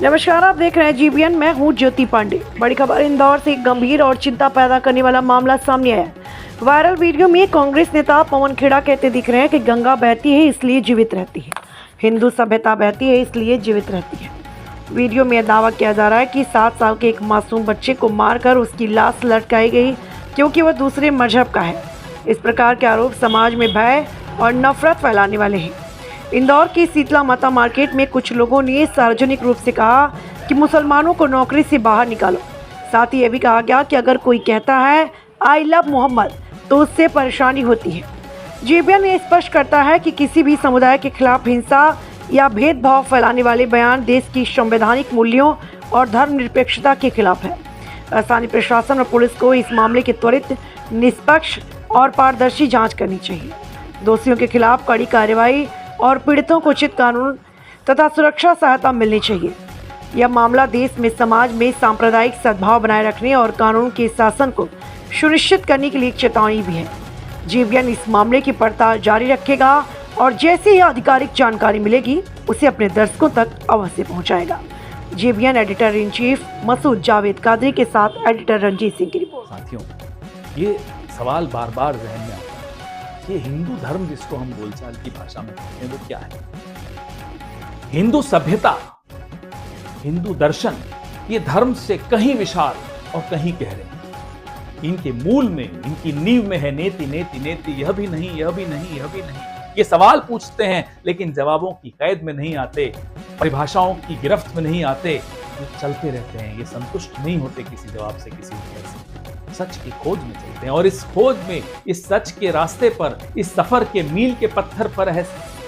नमस्कार, आप देख रहे हैं जीबीएन। मैं हूं ज्योति पांडे। बड़ी खबर इंदौर से एक गंभीर और चिंता पैदा करने वाला मामला सामने आया। वायरल वीडियो में कांग्रेस नेता पवन खेड़ा कहते दिख रहे हैं कि गंगा बहती है इसलिए जीवित रहती है, हिंदू सभ्यता बहती है इसलिए जीवित रहती है। वीडियो में दावा किया जा रहा है कि 7 साल के एक मासूम बच्चे को मारकर उसकी लाश लटकाई गई क्योंकि वह दूसरे मजहब का है। इस प्रकार के आरोप समाज में भय और नफरत फैलाने वाले हैं। इंदौर की शीतला माता मार्केट में कुछ लोगों ने सार्वजनिक रूप से कहा कि मुसलमानों को नौकरी से बाहर निकालो। साथ ही यह भी कहा गया कि अगर कोई कहता है आई लव मोहम्मद तो उससे परेशानी होती है। जीबीएन ने स्पष्ट करता है कि किसी भी समुदाय के खिलाफ हिंसा या भेदभाव फैलाने वाले बयान देश की संवैधानिक मूल्यों और धर्मनिरपेक्षता के खिलाफ है। स्थानीय प्रशासन और पुलिस को इस मामले की त्वरित, निष्पक्ष और पारदर्शी जांच करनी चाहिए। दोषियों के खिलाफ कड़ी कार्रवाई और पीड़ितों को उचित कानून तथा सुरक्षा सहायता मिलनी चाहिए। यह मामला देश में समाज में सांप्रदायिक सद्भाव बनाए रखने और कानून के शासन को सुनिश्चित करने के लिए एक चेतावनी भी है। जीबीएन इस मामले की पड़ताल जारी रखेगा और जैसे ही आधिकारिक जानकारी मिलेगी उसे अपने दर्शकों तक अवश्य पहुंचाएगा। GBN editor in chief Masood Javed Qadri के साथ एडिटर रंजीत सिंह की रिपोर्ट। साथियों, ये सवाल बार बार जहन में आता है कि हिंदू धर्म जिसको हम बोलचाल की भाषा में कहते हैं वो क्या है। हिंदू सभ्यता, हिंदू दर्शन, ये धर्म से कहीं विशाल और कहीं गहरे हैं। इनके मूल में, इनकी नींव में है नेति नेति नेति, यह भी नहीं, यह भी नहीं, यह भी नहीं। ये सवाल पूछते हैं लेकिन जवाबों की कैद में नहीं आते, परिभाषाओं की गिरफ्त में नहीं आते। ये चलते रहते हैं, ये संतुष्ट नहीं होते किसी जवाब से, किसी उत्तर से। सच की खोज में चलते हैं और इस खोज में, इस सच के रास्ते पर, इस सफर के मील के पत्थर पर है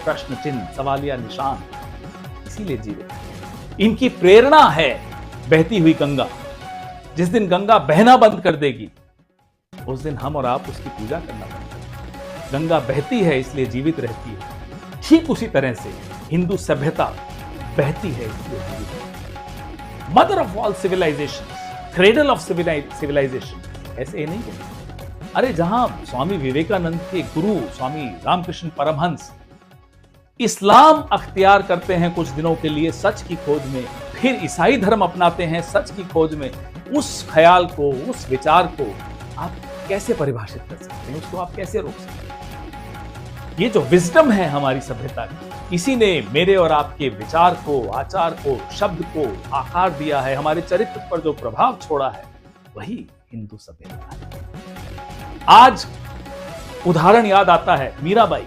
प्रश्न चिन्ह, सवालिया निशान। इसीलिए जीवित इनकी प्रेरणा है बहती हुई गंगा। जिस दिन गंगा बहना बंद कर देगी उस दिन हम और आप उसकी पूजा करना बंद कर देंगे। गंगा बहती है इसलिए जीवित रहती है। ठीक उसी तरह से हिंदू सभ्यता बहती है इसलिए जीवित है। Mother of all civilization, cradle of civilization, ऐसे ही नहीं बोलते। अरे जहां स्वामी विवेकानंद के गुरु स्वामी रामकृष्ण परमहंस इस्लाम अख्तियार करते हैं कुछ दिनों के लिए सच की खोज में, फिर ईसाई धर्म अपनाते हैं सच की खोज में, उस ख्याल को, उस विचार को आप कैसे परिभाषित कर सकते हैं? उसको आप कैसे रोक सकते हैं? ये जो विजडम है हमारी सभ्यता की, इसी ने मेरे और आपके विचार को, आचार को, शब्द को आकार दिया है। हमारे चरित्र पर जो प्रभाव छोड़ा है वही हिंदू सभ्यता है। आज उदाहरण याद आता है मीराबाई,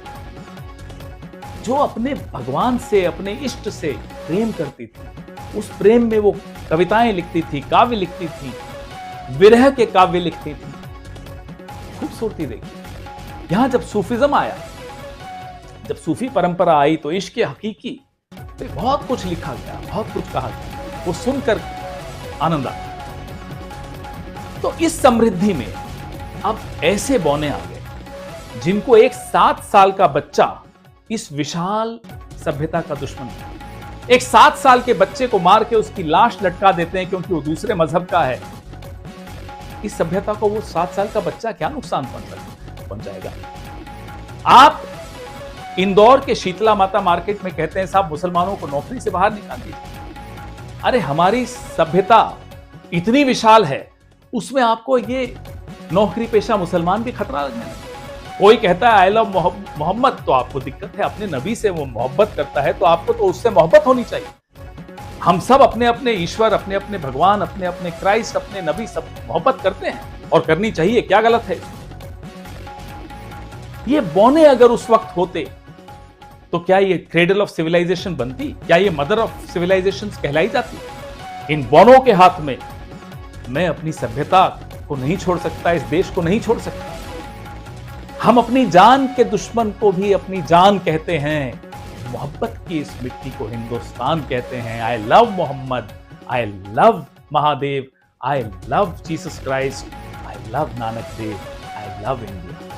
जो अपने भगवान से, अपने इष्ट से प्रेम करती थी। उस प्रेम में वो कविताएं लिखती थी, काव्य लिखती थी, विरह के काव्य लिखती थी। खूबसूरती देखिए। यहां जब सूफिज्म आया, जब सूफी परंपरा आई तो इश्क हकीकी पे बहुत कुछ लिखा गया, बहुत कुछ कहा गया। वो सुनकर आनंद आया। तो इस समृद्धि में अब ऐसे बौने आ गए जिनको एक 7 साल का बच्चा इस विशाल सभ्यता का दुश्मन है। एक 7 साल के बच्चे को मार के उसकी लाश लटका देते हैं क्योंकि वो दूसरे मजहब का है। इस सभ्यता को वो 7 साल का बच्चा क्या नुकसान पहुंचाएगा? आप इंदौर के शीतला माता मार्केट में कहते हैं साहब मुसलमानों को नौकरी से बाहर निकाल दीजिए। अरे हमारी सभ्यता इतनी विशाल है, उसमें आपको ये नौकरी पेशा मुसलमान भी खतरा लगने लगा। कोई कहता है आई लव मोहम्मद तो आपको दिक्कत है, अपने नबी से वो मोहब्बत करता है तो आपको तो उससे मोहब्बत होनी चाहिए। हम सब अपने अपने ईश्वर, अपने अपने भगवान, अपने अपने क्राइस्ट, अपने नबी सब मोहब्बत करते हैं और करनी चाहिए, क्या गलत है? ये बौने अगर उस वक्त होते तो क्या ये क्रेडल ऑफ सिविलाइजेशन बनती? क्या ये मदर ऑफ सिविलाइजेशन कहलाई जाती? इन बौनों के हाथ में मैं अपनी सभ्यता को नहीं छोड़ सकता, इस देश को नहीं छोड़ सकता। हम अपनी जान के दुश्मन को भी अपनी जान कहते हैं। मोहब्बत की इस मिट्टी को हिंदुस्तान कहते हैं। I love Muhammad, I love Mahadev, I love Jesus Christ, I love Nanak Dev, I love India.